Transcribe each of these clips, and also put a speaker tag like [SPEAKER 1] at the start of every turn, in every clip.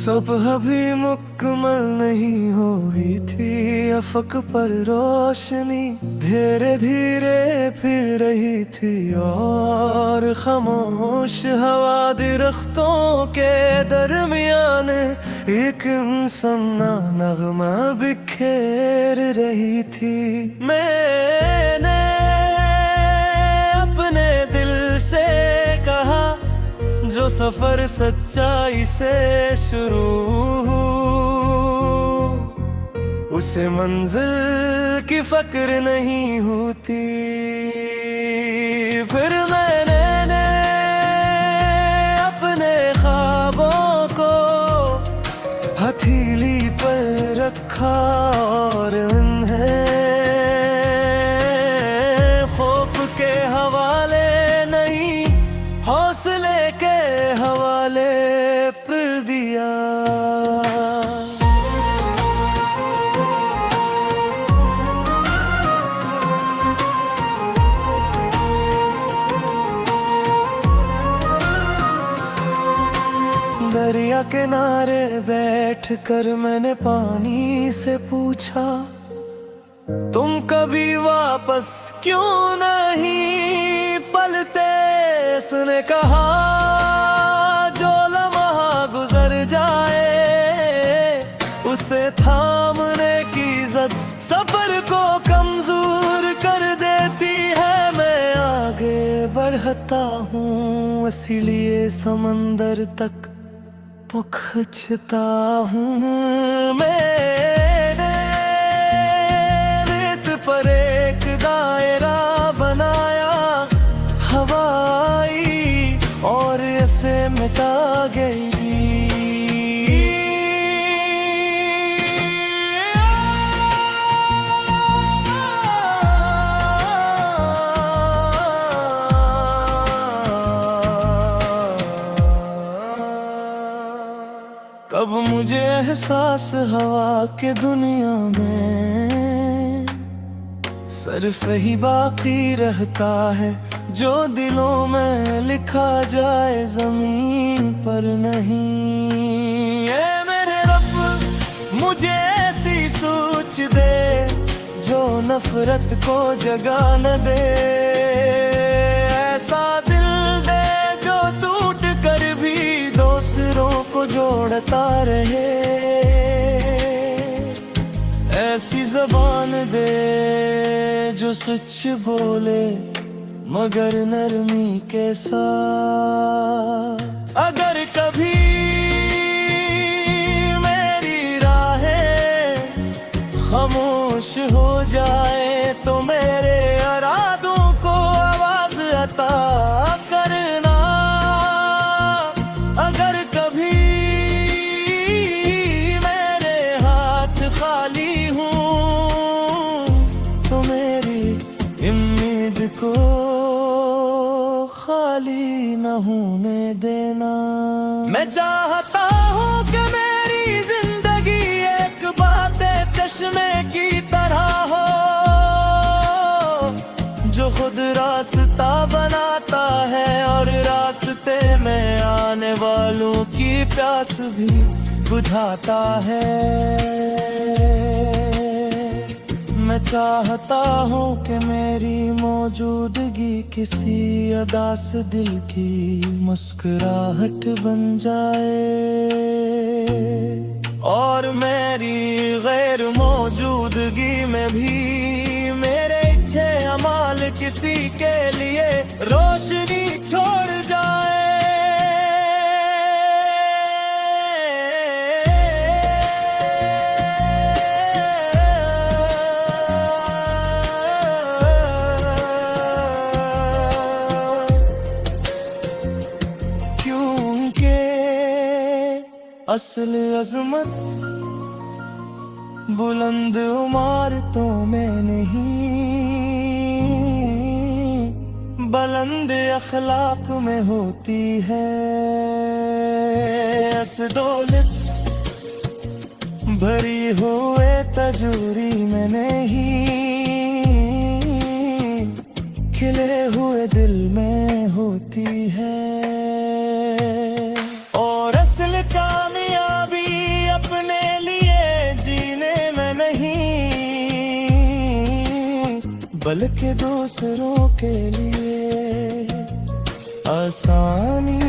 [SPEAKER 1] सुबह भी मुकम्मल नहीं हुई थी अफक पर रोशनी, धीरे धीरे फिर रही थी और खामोश हवा दरख्तों के दरमियान एक सुन्ना नगमा बिखेर रही थी। मैंने अपने दिल से कहा जो सफर सच्चाई से शुरू, उसे मंजिल की फक्र नहीं होती। फिर मैंने अपने ख्वाबों को हथेली पर रखा और उन्हें खौफ के हवाले नहीं हौसले के हवाले पर दिया। दरिया किनारे बैठकर मैंने पानी से पूछा, तुम कभी वापस क्यों नहीं पलटे? उसने कहा, जो लम्हा गुजर जाए उसे थामने की जद सफर को कमजोर कर देती है। मैं आगे बढ़ता हूँ इसीलिए समंदर तक पहुँचता हूँ। मैंने रेत पर एक दायरा बनाया, हवा आई और ऐसे मिटा गई। कब मुझे एहसास हवा के दुनिया में सिर्फ ही बाकी रहता है जो दिलों में लिखा जाए जमीन पर नहीं। ऐ मेरे रब मुझे ऐसी सोच दे जो नफरत को जगा न दे, ऐसा दिल दे जो टूट कर भी दूसरों को जोड़ता रहे, ऐसी ज़बान दे जो सच बोले मगर नरमी के साथ। अगर कभी मेरी राहें खामोश हो जाए तो मेरे इरादों को आवाज अता करना। अगर कभी मेरे हाथ खाली हूँ तो मेरी उम्मीद को खाली न होने देना। मैं चाहता हूँ कि मेरी जिंदगी एक बाते चश्मे की तरह हो जो खुद रास्ता बनाता है और रास्ते में आने वालों की प्यास भी बुझाता है। मैं चाहता हूँ कि मेरी मौजूदगी किसी अदा से दिल की मुस्कुराहट बन जाए और मेरी गैर मौजूदगी में भी मेरे अच्छे अमाल किसी के लिए रोशनी छोड़ जाए। असल अजमत बुलंद इमारतों में नहीं, बुलंद अखलाक में होती है। असदौलत भरी हुए तजूरी में नहीं, खिले हुए दिल में होती है। और असल कामयाबी बल्कि दूसरों के लिए आसानी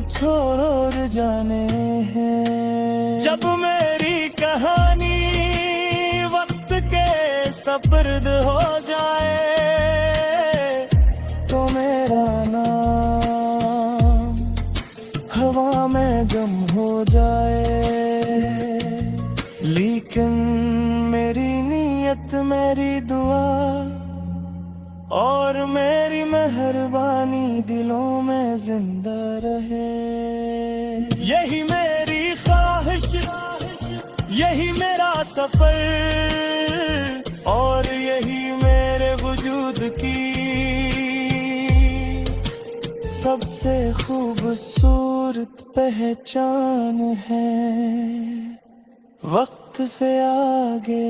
[SPEAKER 1] छोड़ और जाने हैं। जब मेरी कहानी वक्त के सपुर्द हो जाए तो मेरा नाम हवा में गम हो जाए। लेकिन मेरी नीयत, मेरी दुआ और मेरी मेहरबानी दिलों में जिंदा रहे। यही मेरी ख्वाहिश, यही मेरा सफर और यही मेरे वजूद की सबसे खूबसूरत पहचान है। वक्त से आगे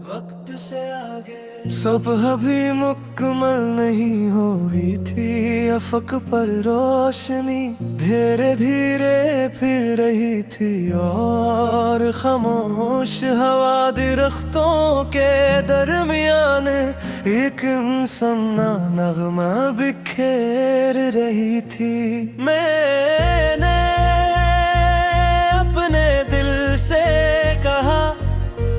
[SPEAKER 1] वक्त से आगे सब अभी मुकम्मल नहीं हुई थी। अफक पर रोशनी धीरे धीरे फिर रही थी और खामोश हवा दरख्तों के दरमियान एक इंसाना नगमा बिखेर रही थी। मैंने अपने दिल से कहा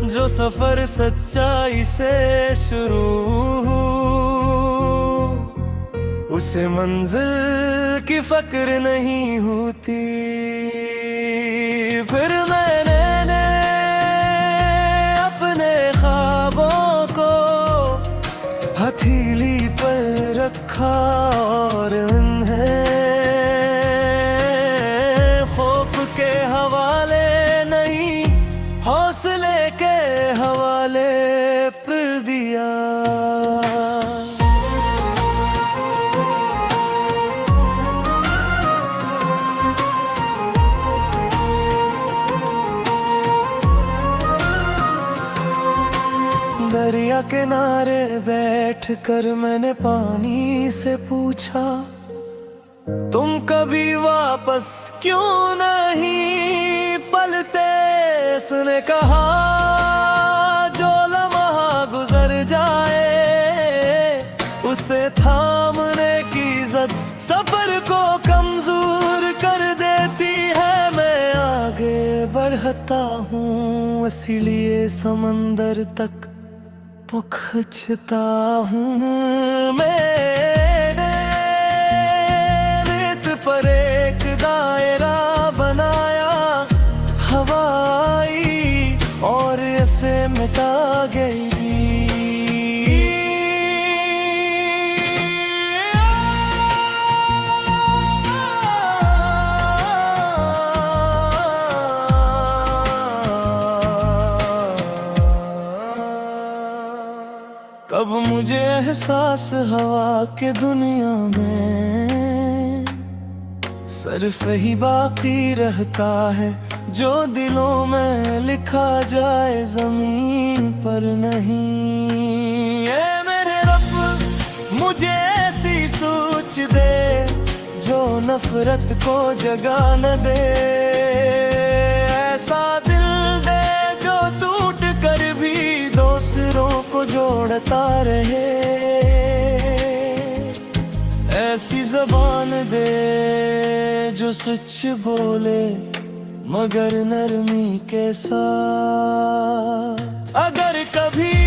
[SPEAKER 1] जो सफर सच्चाई से शुरू उसे मंजिल की फक्र नहीं होती। फिर मैंने अपने ख्वाबों को हथेली पर रखा और उन्हें खौफ के हवाले नहीं हौसले के हवाले पर दिया। दरिया किनारे बैठकर मैंने पानी से पूछा, तुम कभी वापस क्यों नहीं पलते? उसने कहा, जो लम्हा गुजर जाए उसे थामने की जद सफर को कमजोर कर देती है। मैं आगे बढ़ता हूँ इसीलिए समंदर तक पहुँचता हूँ। मैंने रेत पर एक दायरा बनाया, हवा आई और ऐसे मिटा गई। कब मुझे एहसास हवा के दुनिया में सिर्फ ही बाकी रहता है जो दिलों में लिखा जाए जमीन पर नहीं। ऐ मेरे रब मुझे ऐसी सोच दे जो नफरत को जगा न दे, ऐसा दिल दे जो टूट कर भी दूसरों को जोड़ता रहे, ऐसी ज़बान दे जो सच बोले मगर नरमी के साथ। अगर कभी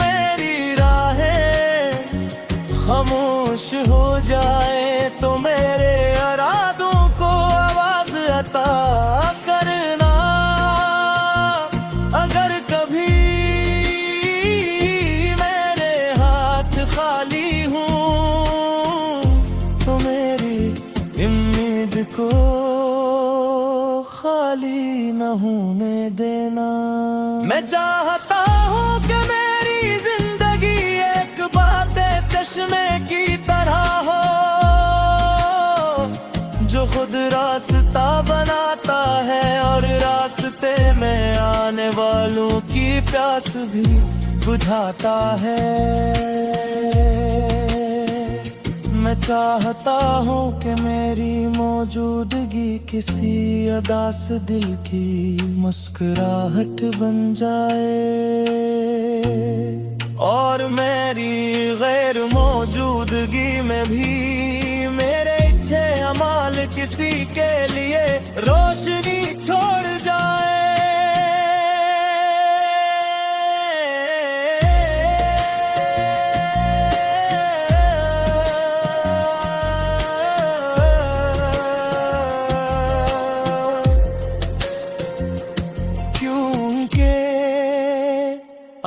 [SPEAKER 1] मेरी राहें खामोश हो जाए तो मेरे इरादों को आवाज अता करना। अगर कभी मेरे हाथ खाली हूँ तो मेरी उम्मीद को खाली न होने देना। मैं चाहता हूँ कि मेरी जिंदगी एक बाते चश्मे की तरह हो जो खुद रास्ता बनाता है और रास्ते में आने वालों की प्यास भी बुझाता है। मैं चाहता हूँ कि मेरी मौजूदगी किसी अदा से दिल की मुस्कुराहट बन जाए, और मेरी गैर मौजूदगी में भी मेरे अच्छे अमाल किसी के लिए रोशनी छोड़ जाए।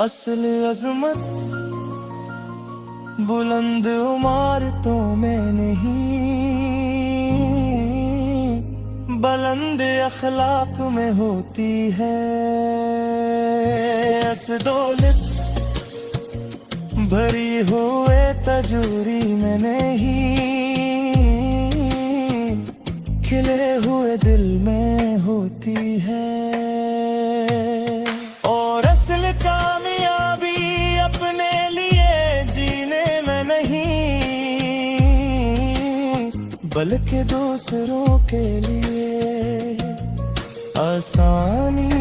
[SPEAKER 1] असल अजमत बुलंद इमारतों में नहीं, बुलंद अखलाक में होती है। असदौलत भरी हुए तजूरी में नहीं, खिले हुए दिल में होती है। और असल कामयाबी अपने लिए जीने में नहीं, बल्कि दूसरों के लिए आसानी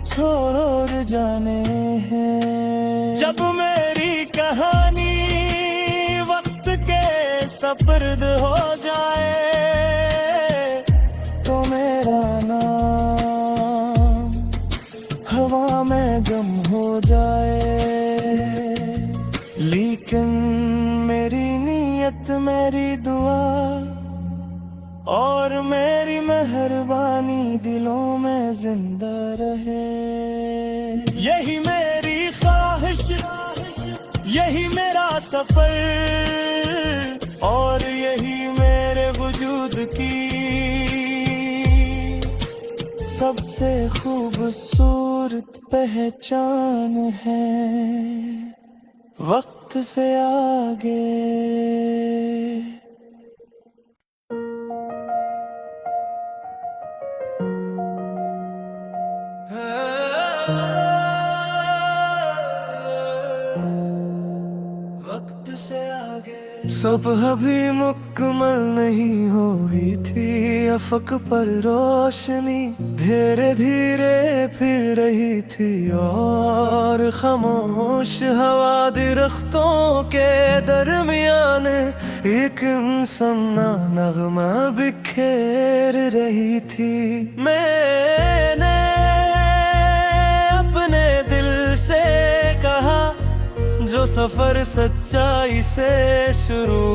[SPEAKER 1] छोड़ जाने हैं। जब मेरी कहानी वक्त के सपर्द हो जाए, तो मेरा नाम हवा में गम हो जाए। लेकिन मेरी नीयत, मेरी दुआ और मेरी मेहरबानी दिलों में जिंदा रहे। यही मेरी ख्वाहिश, यही मेरा सफर, और यही मेरे वजूद की सबसे खूबसूरत पहचान है। वक्त से आगे वक्त से आगे सुबह भी मुकम्मल नहीं हुई थी, अफक पर रोशनी धीरे धीरे फिर रही थी, और खामोश हवा दरख्तों के दरमियान एक इंसाना नगमा बिखेर रही थी। मैंने अपने दिल से कहा, जो सफर सच्चाई से शुरू,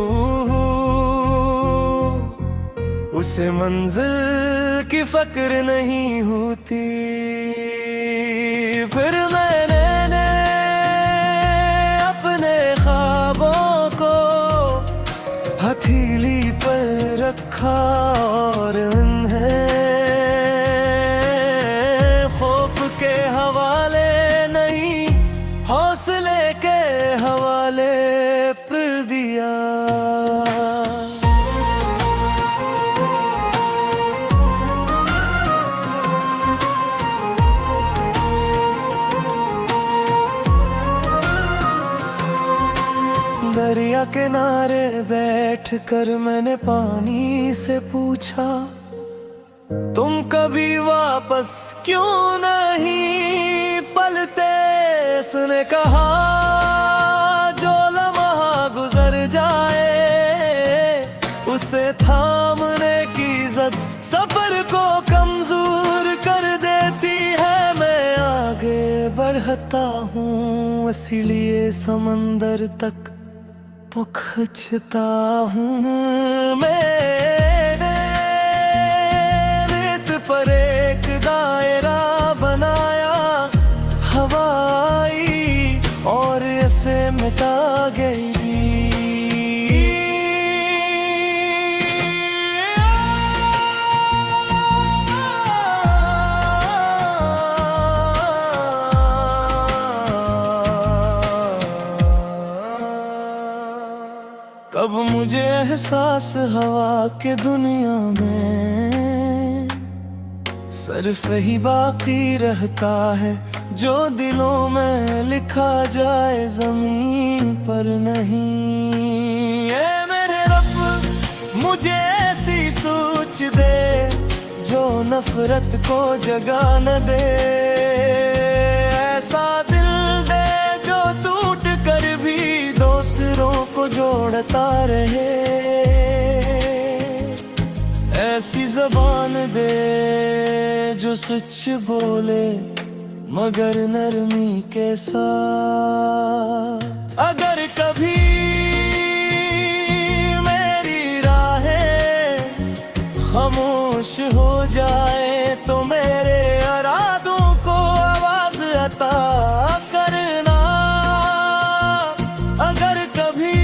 [SPEAKER 1] उसे मंजिल की फक्र नहीं होती। फिर मैंने अपने ख्वाबों को हथेली पर रखा, और उन्हें खौफ के हवाले नहीं, हौसले के हवाले पर दिया। दरिया किनारे बैठकर मैंने पानी से पूछा, तुम कभी वापस क्यों नहीं पलते? उसने कहा, जो लम्हा गुजर जाए उसे थामने की जद सफर को कमजोर कर देती है। मैं आगे बढ़ता हूँ, इसीलिए समंदर तक पहुँचता हूँ। मैंने रेत पर एक दायरा बनाया, हवा आई और ऐसे मिटा गई। कब मुझे एहसास हवा के दुनिया में सिर्फ ही बाकी रहता है, जो दिलों में लिखा जाए जमीन पर नहीं। ऐ मेरे रब सोच दे जो नफरत को जगा न दे, ऐसा दिल दे जो टूट कर भी दूसरों को जोड़ता रहे, ऐसी ज़बान दे जो सच बोले मगर नरमी के साथ। अगर कभी मेरी राहें खामोश हो जाए तो मेरे इरादों को आवाज अता करना। अगर कभी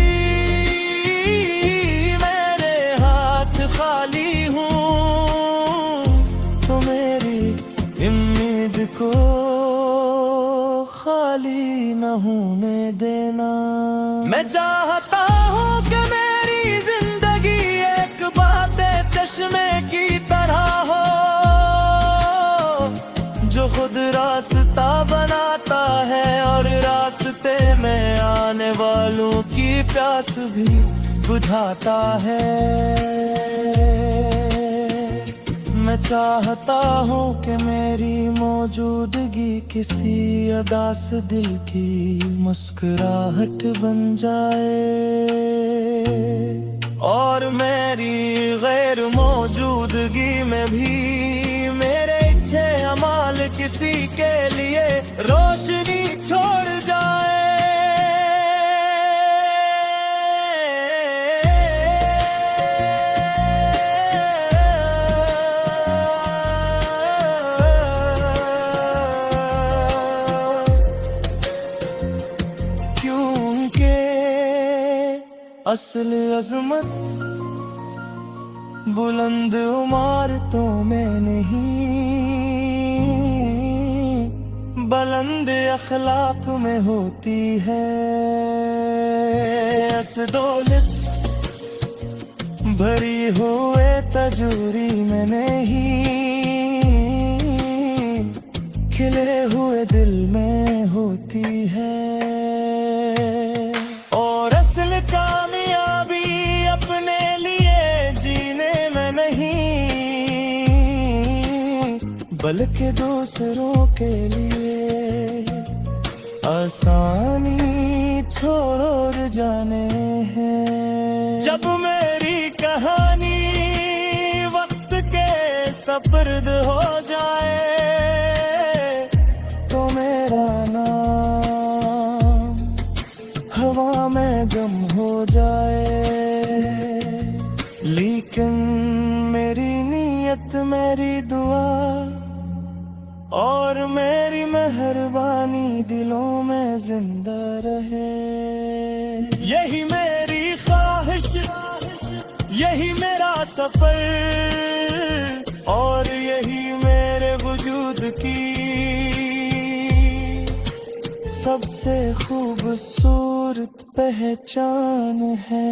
[SPEAKER 1] मेरे हाथ खाली हूँ तो मेरी उम्मीद को खाली न होने देना। मैं चाहता हूँ कि मेरी जिंदगी एक बाते चश्मे की तरह हो, जो खुद रास्ता बनाता है और रास्ते में आने वालों की प्यास भी बुझाता है। मैं चाहता हूँ कि मेरी मौजूदगी किसी अदा से दिल की मुस्कुराहट बन जाए, और मेरी गैर मौजूदगी में भी मेरे अच्छे अमाल किसी के लिए रोशनी छोड़ जाए। असल अजमत बुलंद इमारतों में नहीं, बुलंद अखलाक में होती है। असदौलत भरी हुए तजूरी में नहीं, खिले हुए दिल में होती है। और असल कामयाबी अपने लिए जीने में नहीं, बल्कि दूसरों के लिए आसानी छोड़ जाने हैं। जब मेरी कहानी वक्त के सपर्द हो जाए तो मेरा नाम हवा में गम हो जाए, लेकिन मेरी नीयत, मेरी दुआ और मेरी मेहरबानी दिलों में जिंदा रहे। यही मेरी ख्वाहिश, यही मेरा सफर और यही मेरे वजूद की सबसे खूबसूरत पहचान है।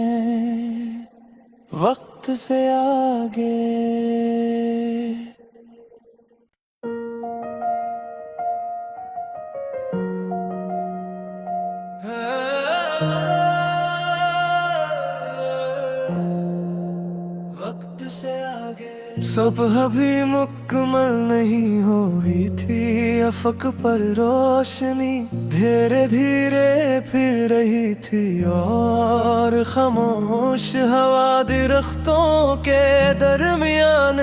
[SPEAKER 1] वक्त से आगे वक्त से आगे सुबह भी मुकम्मल नहीं हुई थी, अफक पर रोशनी धीरे धीरे फिर रही थी और खामोश हवा दरख्तों के दरमियान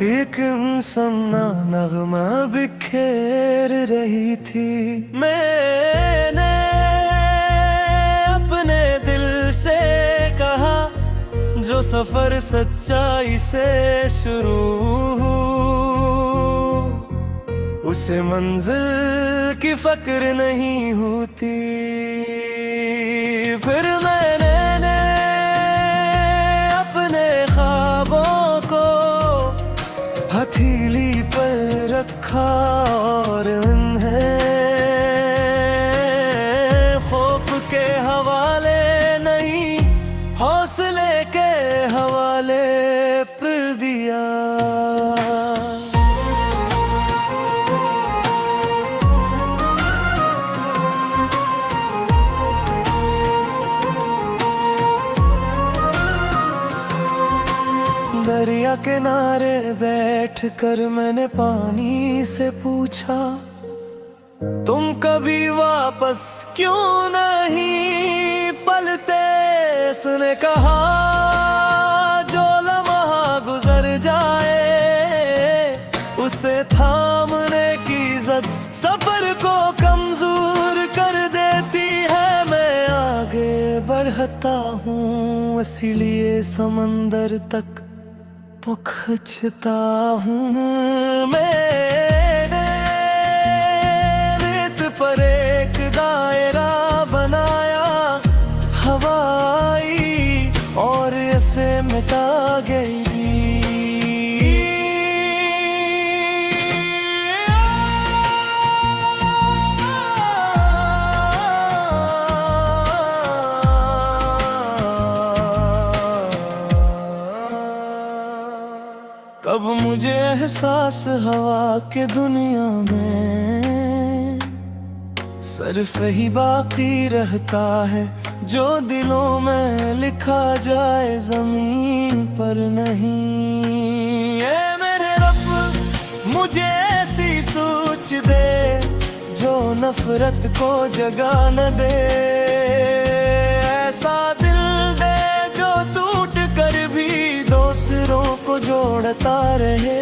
[SPEAKER 1] एक इंसाना नगमा बिखेर रही थी। मैंने अपने दिल से कहा जो सफर सच्चाई से शुरू, उसे मंजिल की फक्र नहीं होती। फिर मैंने अपने ख्वाबों को हथेली पर रखा और उन्हें खौफ के हवाले नहीं, हौसले के हवाले पर दिया। किनारे बैठ कर मैंने पानी से पूछा, तुम कभी वापस क्यों नहीं पलते। उसने कहा, जो लम्हा गुजर जाए उसे थामने की जद सफर को कमजोर कर देती है। मैं आगे बढ़ता हूँ इसीलिए समंदर तक पहुँचता हूँ। मैंने रेत पर एक दायरा बनाया, हवा आई और ऐसे मिटा गई। कब मुझे एहसास हवा के दुनिया में सिर्फ ही बाकी रहता है, जो दिलों में लिखा जाए जमीन पर नहीं। ऐ मेरे रब मुझे ऐसी सोच दे जो नफरत को जगा न दे, ऐसा दिल दे जो टूट कर भी दूसरों को जोड़ता रहे,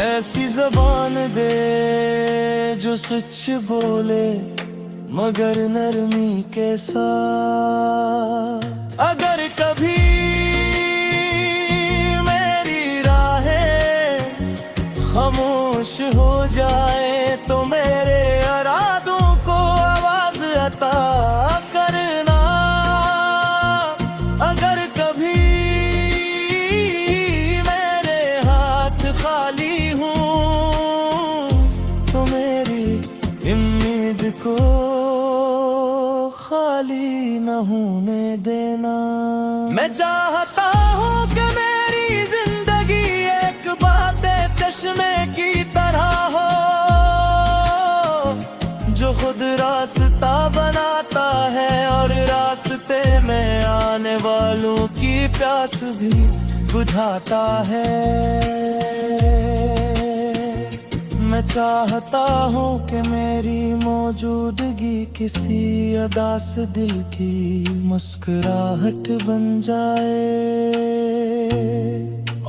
[SPEAKER 1] ऐसी ज़बान दे जो सच बोले मगर नरमी के साथ। अगर कभी मेरी राहें खामोश हो जाए तो मेरे इरादों को आवाज अता करना। अगर कभी मेरे हाथ खाली हूँ तो मेरी उम्मीद को खाली न होने देना। मैं चाहता हूँ कि मेरी जिंदगी एक बाते चश्मे की तरह हो, जो खुद रास्ता बनाता है और रास्ते में आने वालों की प्यास भी बुझाता है। मैं चाहता हूँ कि मेरी मौजूदगी किसी अदा से दिल की मुस्कुराहट बन जाए,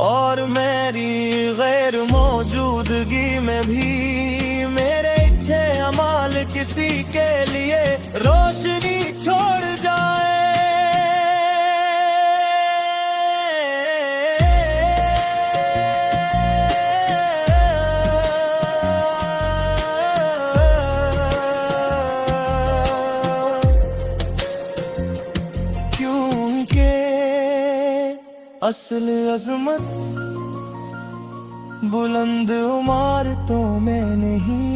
[SPEAKER 1] और मेरी गैर मौजूदगी में भी मेरे अच्छे अमाल किसी के लिए रोशनी छोड़ जाए। असल अजमत बुलंद इमारतों में नहीं,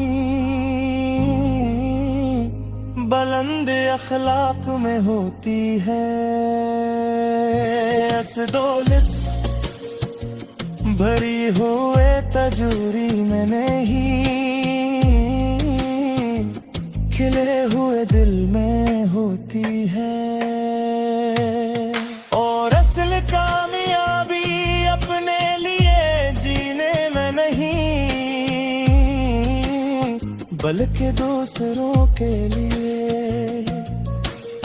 [SPEAKER 1] बुलंद अखलाक में होती है। असदौलत भरी हुए तजूरी में नहीं, खिले हुए दिल में होती है। और असल कामयाबी अपने लिए जीने में नहीं, बल्कि दूसरों के लिए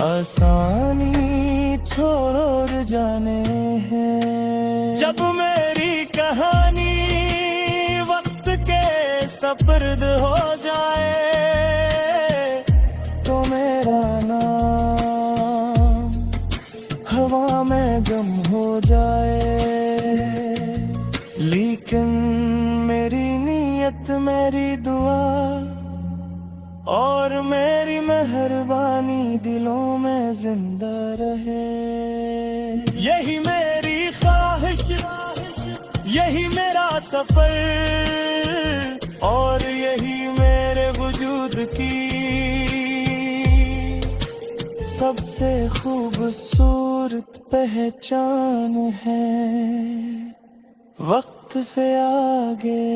[SPEAKER 1] आसानी छोड़ और जाने हैं। जब मेरी कहानी वक्त के सपर्द हो जाए तो मेरा नाम हवा में गम हो जाए, लेकिन मेरी नीयत, मेरी दुआ और मेरी मेहरबानी दिलों में जिंदा रहे। यही मेरी ख्वाहिश, यही मेरा सफर और यही मेरे वजूद की सबसे खूबसूरत पहचान है। वक्त से आगे